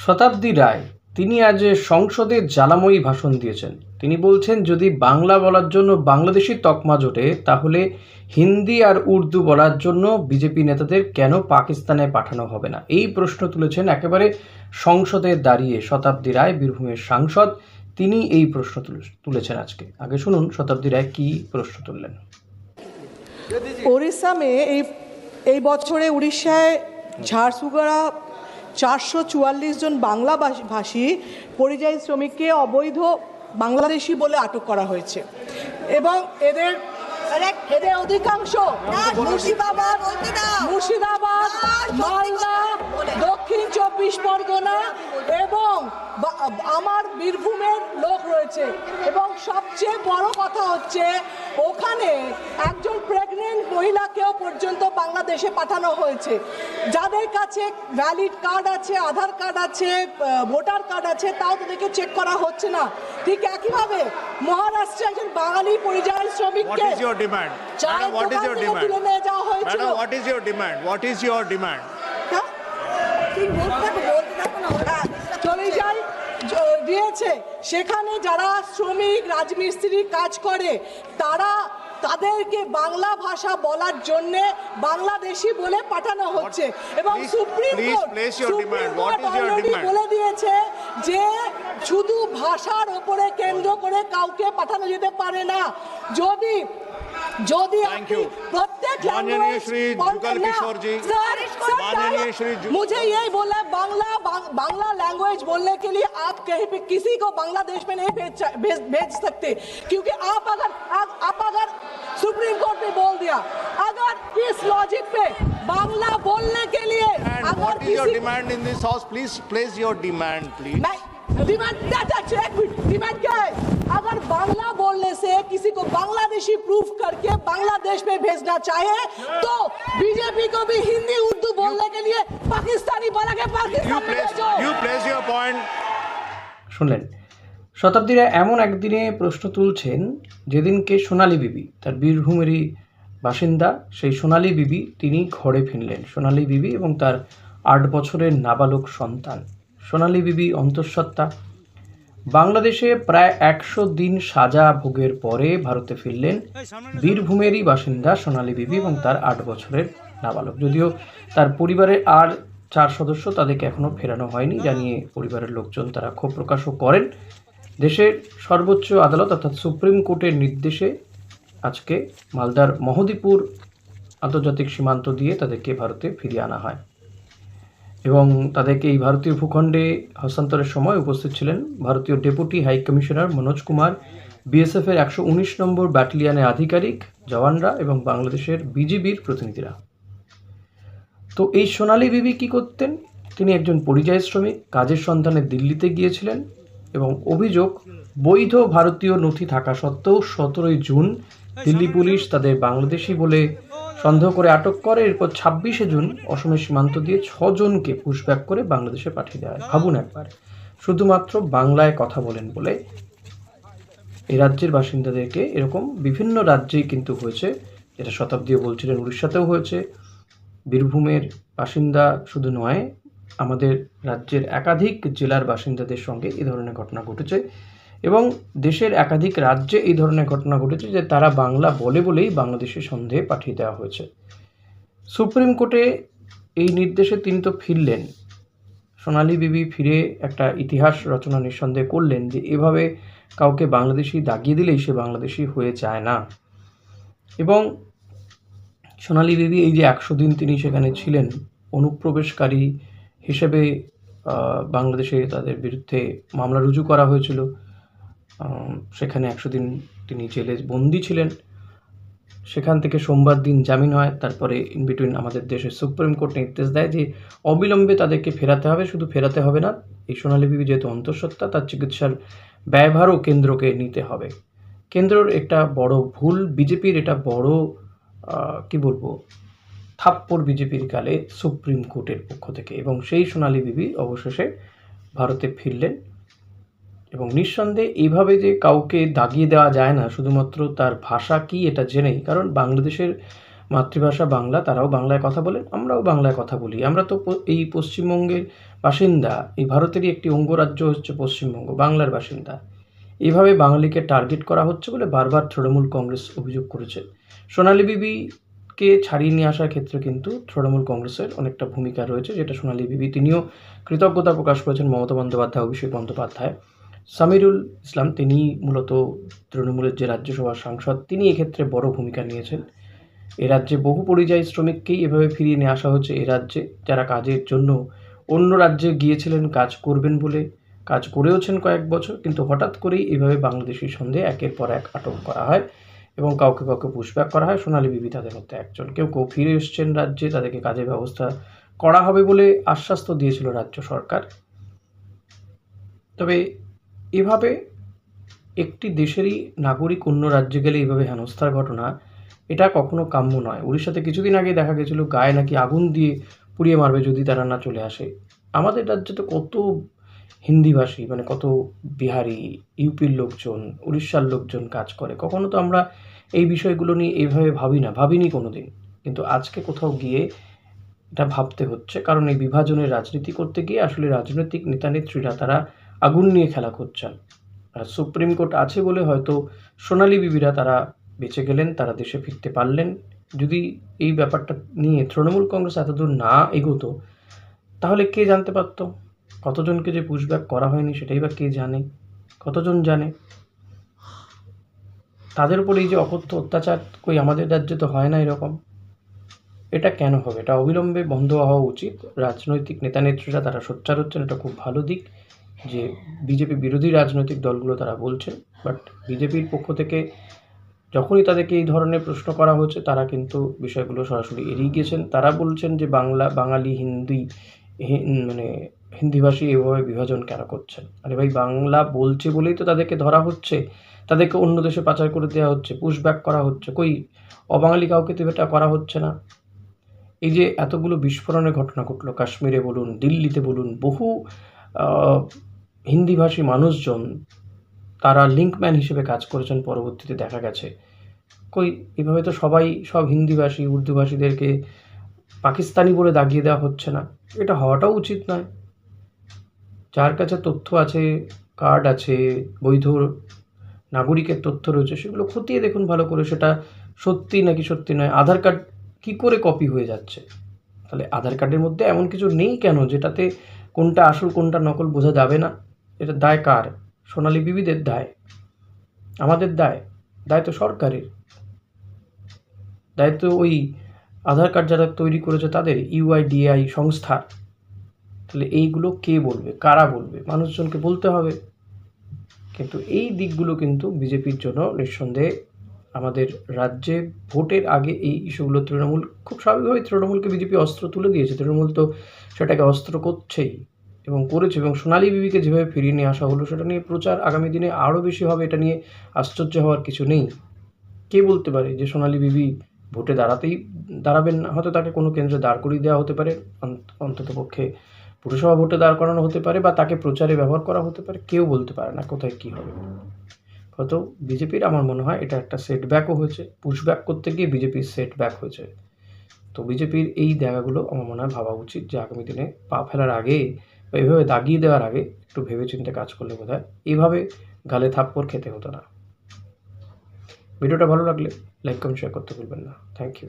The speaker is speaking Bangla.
শতাব্দী রায় তিনি আজ সংসদে জ্বালাময়ী ভাষণ দিয়েছেন। তিনি বলছেন, যদি বাংলা বলার জন্য বাংলাদেশি তকমা জোটে, তাহলে হিন্দি আর উর্দু বলার জন্য বিজেপি নেতাদের কেন পাকিস্তানে পাঠানো হবে না। এই প্রশ্ন তুলেছেন একেবারে সংসদে দাঁড়িয়ে শতাব্দী রায়, বীরভূমের সাংসদ। তিনি এই প্রশ্ন তুলেছেন আজকে। আগে শুনুন শতাব্দী রায় কি প্রশ্ন তুললেন। ओडिशा में এই বছরে উড়িষ্যায় ঝাড়সুগুড়া 444 জন বাংলা ভাষী পরিযায়ী শ্রমিককে অবৈধ বাংলাদেশি বলে আটক করা হয়েছে এবং এদের অধিকাংশ মুর্শিদাবাদ, মালদা, দক্ষিণ 24 পরগনা এবং আমার বীরভূমের লোক রয়েছে। এবং সবচেয়ে বড় কথা হচ্ছে, ওখানে একজন প্রেগনেন্ট মহিলাকেও পর্যন্ত বাংলাদেশে পাঠানো হয়েছে, যাদের কাছে ভ্যালিড কার্ড আছে, আধার কার্ড আছে, ভোটার কার্ড আছে, তাও তাদেরকে চেক করা হচ্ছে না। ঠিক একইভাবে মহারাষ্ট্রে একজন বাঙালি পরিযায়ী শ্রমিককে demand. Madam, what is your demand? Madam, what is your demand? What is your demand? চলে যাই দিয়েছে, সেখানে যারা শ্রমিক রাজমিস্ত্রি কাজ করে তাদেরকে বাংলা ভাষা বলার জন্য বাংলাদেশি বলে পাঠানো হচ্ছে এবং সুপ্রিম কোর্ট অলরেডি বলে দিয়েছে যে শুধু ভাষার উপরে কেন্দ্র করে কাউকে পাঠানো যেতে পারে না। যদি प्रत्येक मुझे यही बोला, बांग्ला लैंग्वेज बोलने के लिए आप कहीं पे किसी को बांग्लादेश में नहीं भेज सकते, क्योंकि आप अगर सुप्रीम कोर्ट ने बोल दिया, अगर इस लॉजिक पे बांग्ला बोलने के लिए what is your demand in this house? Please place your demand, please. Demand क्या है? अगर बांग्ला बोलने से किसी को बांग्लादेशी प्रूफ करके बांग्लादेश में भेजना चाहे, तो बीजेपी को भी हिंदी उर्दू बोलने के लिए पाकिस्तानी बना के पाकिस्तान में भेजो। You place your point. শুনলেন, শতাব্দীরা এমন একদিনে প্রশ্ন তুলছেন যেদিনকে সোনালী বিবি, তার বীরভূমেরই বাসিন্দা, সেই সোনালী বিবি তিনি ঘরে ফিরলেন। সোনালী বিবি এবং তার 8 বছরের নাবালক সন্তান। সোনালী বিবি অন্তঃসত্ত্বা। বাংলাদেশে প্রায় 100 দিন সাজা ভোগের পরে ভারতে ফিরলেন বীরভূমেরই বাসিন্দা সোনালী বিবি এবং তার 8 বছরের নাবালক। যদিও তার পরিবারের আর 4 সদস্য, তাদেরকে এখনও ফেরানো হয়নি জানিয়ে পরিবারের লোকজন তারা ক্ষোভ প্রকাশও করেন। দেশের সর্বোচ্চ আদালত অর্থাৎ সুপ্রিম কোর্টের নির্দেশে আজকে মালদার মহদীপুর আন্তর্জাতিক সীমান্ত দিয়ে তাদেরকে ভারতে ফিরিয়ে আনা হয় এবং তাদেরকে এই ভারতীয় ভূখণ্ডে হস্তান্তরের সময় উপস্থিত ছিলেন ভারতীয় deputy high commissioner Manoj Kumar, বিএসএফের 119 নম্বর ব্যাটালিয়নের আধিকারিক, জওয়ানরা এবং বাংলাদেশের বিজিবির প্রতিনিধিরা। তো এই সোনালী বিবি কি করতেন? তিনি একজন পরিযায়ী শ্রমিক, কাজের সন্ধানে দিল্লিতে গিয়েছিলেন এবং অভিযোগ, বৈধ ভারতীয় নথি থাকা সত্ত্বেও 17 জুন দিল্লি পুলিশ তাদের বাংলাদেশি বলে সন্দেহ করে আটক করে। এরপর 26 জুন অসমের সীমান্ত দিয়ে 6 জনকে পুশব্যাক করে বাংলাদেশে পাঠিয়ে দেওয়া হয়। ভাবুন একবার, শুধুমাত্র বাংলায় কথা বলেন বলে এই রাজ্যের বাসিন্দাদেরকে এরকম বিভিন্ন রাজ্যেই কিন্তু হয়েছে, যেটা শতাব্দীও বলছিলেন উড়িষ্যাতেও হয়েছে। বীরভূমের বাসিন্দা শুধু নয়, আমাদের রাজ্যের একাধিক জেলার বাসিন্দাদের সঙ্গে এই ধরনের ঘটনা ঘটেছে এবং দেশের একাধিক রাজ্যে এই ধরনের ঘটনা ঘটেছে যে তারা বাংলা বলে বলেই বাংলাদেশে সন্দেহে পাঠিয়ে দেওয়া হয়েছে। সুপ্রিম কোর্টে এই নির্দেশে তিনি তো ফিরলেন। সোনালী বিবি ফিরে একটা ইতিহাস রচনা নিঃসন্দেহে করলেন যে এভাবে কাউকে বাংলাদেশি দাগিয়ে দিলেই সে বাংলাদেশি হয়ে যায় না। এবং সোনালী বিবি এই যে 100 দিন তিনি সেখানে ছিলেন, অনুপ্রবেশকারী হিসেবে বাংলাদেশে তাদের বিরুদ্ধে মামলা রুজু করা হয়েছিল। সেখানে 100 দিন তিনি জেলে বন্দি ছিলেন। সেখান থেকে সোমবার দিন জামিন হয়। তারপরে ইন বিটুইন আমাদের দেশের সুপ্রিম কোর্ট নির্দেশ দেয় যে অবিলম্বে তাদেরকে ফেরাতে হবে। শুধু ফেরাতে হবে না, এই সোনালী বিবি যেহেতু অন্তঃসত্ত্বা, তার চিকিৎসার ব্যয়ভারও কেন্দ্রকে নিতে হবে। কেন্দ্রের একটা বড় ভুল, বিজেপির এটা বড় কি বলবো থাপ্পড় বিজেপির গালে সুপ্রিম কোর্টের পক্ষ থেকে। এবং সেই সোনালী বিবি অবশেষে ভারতে ফিরলেন এবং নিঃসন্দেহে এইভাবে যে কাউকে দাগিয়ে দেওয়া যায় না শুধুমাত্র তার ভাষা কি এটা জেনেই, কারণ বাংলাদেশের মাতৃভাষা বাংলা, তারাও বাংলায় কথা বলেন, আমরাও বাংলায় কথা বলি। আমরা তো এই পশ্চিমবঙ্গের বাসিন্দা, এই ভারতেরই একটি অঙ্গরাজ্য হচ্ছে পশ্চিমবঙ্গ, বাংলার বাসিন্দা। এইভাবে বাঙালিকে টার্গেট করা হচ্ছে বলে বারবার তৃণমূল কংগ্রেস অভিযোগ করেছে। সোনালী বিবিকে ছাড়িয়ে নিয়ে আসার ক্ষেত্রে কিন্তু তৃণমূল কংগ্রেসের অনেকটা ভূমিকা রয়েছে, যেটা সোনালী বিবি তিনিও কৃতজ্ঞতা প্রকাশ করেছেন মমতা বন্দ্যোপাধ্যায়, অভিষেক বন্দ্যোপাধ্যায়। সামিরুল ইসলাম তিনি মূলত তৃণমূলের যে রাজ্যসভার সাংসদ, তিনি এক্ষেত্রে বড় ভূমিকা নিয়েছেন। এ রাজ্যে বহু পরিযায়ী শ্রমিককেই এভাবে ফিরিয়ে নিয়ে আসা হচ্ছে এ রাজ্যে, যারা কাজের জন্য অন্য রাজ্যে গিয়েছিলেন কাজ করবেন বলে, কাজ করেওছেন কয়েক বছর, কিন্তু হঠাৎ করেই এভাবে বাংলাদেশি সন্দেহে একের পর এক আটক করা হয় এবং কাউকে কাউকে পুশব্যাক করা হয়। সোনালী বিবি তাদের মধ্যে একজন। কেউ কেউ ফিরে এসছেন রাজ্যে, তাদেরকে কাজের ব্যবস্থা করা হবে বলে আশ্বাস তো দিয়েছিল রাজ্য সরকার। তবে এভাবে একটি দেশেরই নাগরিক অন্য রাজ্যে গেলে এইভাবে হেনস্থার ঘটনা, এটা কখনো কাম্য নয়। উড়িষ্যাতে কিছুদিন আগে দেখা গেছিল গায়ে নাকি আগুন দিয়ে পুড়িয়ে মারবে যদি তারা না চলে আসে। আমাদের রাজ্যে তো কত হিন্দিভাষী, মানে কত বিহারি, ইউপির লোকজন, উড়িষ্যার লোকজন কাজ করে। কখনো তো আমরা এই বিষয়গুলো নিয়ে এইভাবে ভাবিনি কোনো দিন। কিন্তু আজকে কোথাও গিয়ে এটা ভাবতে হচ্ছে, কারণ এই বিভাজনের রাজনীতি করতে গিয়ে আসলে রাজনৈতিক নেতা নেত্রীরা তারা আগুন নিয়ে খেলা করছেন। আর সুপ্রিম কোর্ট আছে বলে হয়তো সোনালী বিবিরা তারা বেঁচে গেলেন, তারা দেশে ফিরতে পারলেন। যদি এই ব্যাপারটা নিয়ে তৃণমূল কংগ্রেস এতদূর না এগোতো, তাহলে কে জানতে পারত? কতজনকে যে পুশব্যাক করা হয়নি সেটাই বা কে জানে? কতজন জানে? তাদের উপর এই যে অকথ্য অত্যাচার, কই আমাদের রাজ্যে তো হয় না এরকম। এটা কেন হবে? এটা অবিলম্বে বন্ধ হওয়া উচিত। রাজনৈতিক নেতা নেত্রীরা তারা সোচ্চার হচ্ছেন, এটা খুব ভালো দিক যে বিজেপি বিরোধী রাজনৈতিক দলগুলো তারা বলছেন। বাট বিজেপির পক্ষ থেকে যখনই তাদেরকে এই ধরনের প্রশ্ন করা হচ্ছে, তারা কিন্তু বিষয়গুলো সরাসরি এড়িয়ে গিয়েছেন। তারা বলছেন যে বাঙালি মানে হিন্দিভাষী এভাবে বিভাজন কেন করছেন? আরে ভাই, বাংলা বলছে বলেই তো তাদেরকে ধরা হচ্ছে, তাদেরকে অন্য দেশে পাচার করে দেওয়া হচ্ছে, পুশব্যাক করা হচ্ছে। কই অবাঙালি কাউকে তো এটা করা হচ্ছে না। এই যে এতগুলো বিস্ফোরণের ঘটনা ঘটলো, কাশ্মীরে বলুন, দিল্লিতে বলুন, বহু হিন্দিভাষী মানুষজন তারা লিঙ্কম্যান হিসেবে কাজ করেছেন, পরবর্তীতে দেখা গেছে। কই এভাবে তো সব হিন্দিভাষী, উর্দুভাষীদেরকে পাকিস্তানি বলে দাগিয়ে দেওয়া হচ্ছে না। এটা হওয়াটাও উচিত নয়। যার কাছে তথ্য আছে, কার্ড আছে, বৈধ নাগরিকের তথ্য রয়েছে, সেগুলো খতিয়ে দেখুন ভালো করে, সেটা সত্যি নাকি সত্যি নয়। আধার কার্ড কী করে কপি হয়ে যাচ্ছে? তাহলে আধার কার্ডের মধ্যে এমন কিছু নেই কেন যেটাতে কোনটা আসল কোনটা নকল বোঝা যাবে না? এটা দায় কার? সোনালী বিবিদের দায়? আমাদের দায়? দায় তো সরকারের। দায় তো ওই আধার কার্ড যারা তৈরি করেছে তাদের, ইউআইডিএআই সংস্থার। তাহলে এইগুলো কে বলবে? কারা বলবে? মানুষজনকে বলতে হবে। কিন্তু এই দিকগুলো কিন্তু বিজেপির জন্য নিঃসন্দেহে আমাদের রাজ্যে ভোটের আগে এই ইস্যুগুলো তৃণমূল খুব স্বাভাবিকভাবেই তৃণমূলকে বিজেপি অস্ত্র তুলে দিয়েছে। তৃণমূল তো সেটাকে অস্ত্র করছেই এবং করেছে, এবং সোনালী বিবিকে যেভাবে ফিরিয়ে নিয়ে আসা হলো সেটা নিয়ে প্রচার আগামী দিনে আরও বেশি হবে। এটা নিয়ে আশ্চর্য হওয়ার কিছু নেই। কে বলতে পারে যে সোনালী বিবি ভোটে দাঁড়াবেন না? হয়তো তাকে কোনো কেন্দ্রে দাঁড় করিয়ে দেওয়া হতে পারে, অন্ততপক্ষে পুরসভা ভোটে দাঁড় করানো হতে পারে, বা তাকে প্রচারে ব্যবহার করা হতে পারে। কেউ বলতে পারে না কোথায় কী হবে। হয়তো বিজেপির, আমার মনে হয় এটা একটা সেটব্যাকও হয়েছে। পুশব্যাক করতে গিয়ে বিজেপির সেটব্যাক হয়েছে। তো বিজেপির এই জায়গাগুলো আমার মনে হয় ভাবা উচিত যে আগামী দিনে পা ফেলার আগে বা এভাবে দাগিয়ে দেওয়ার আগে একটু ভেবেচিন্তে কাজ করলে বোধহয় এইভাবে গালে থাপ্পড় খেতে হতো না। ভিডিওটা ভালো লাগলে লাইক, কমেন্ট, শেয়ার করতে ভুলবেন না। Thank you.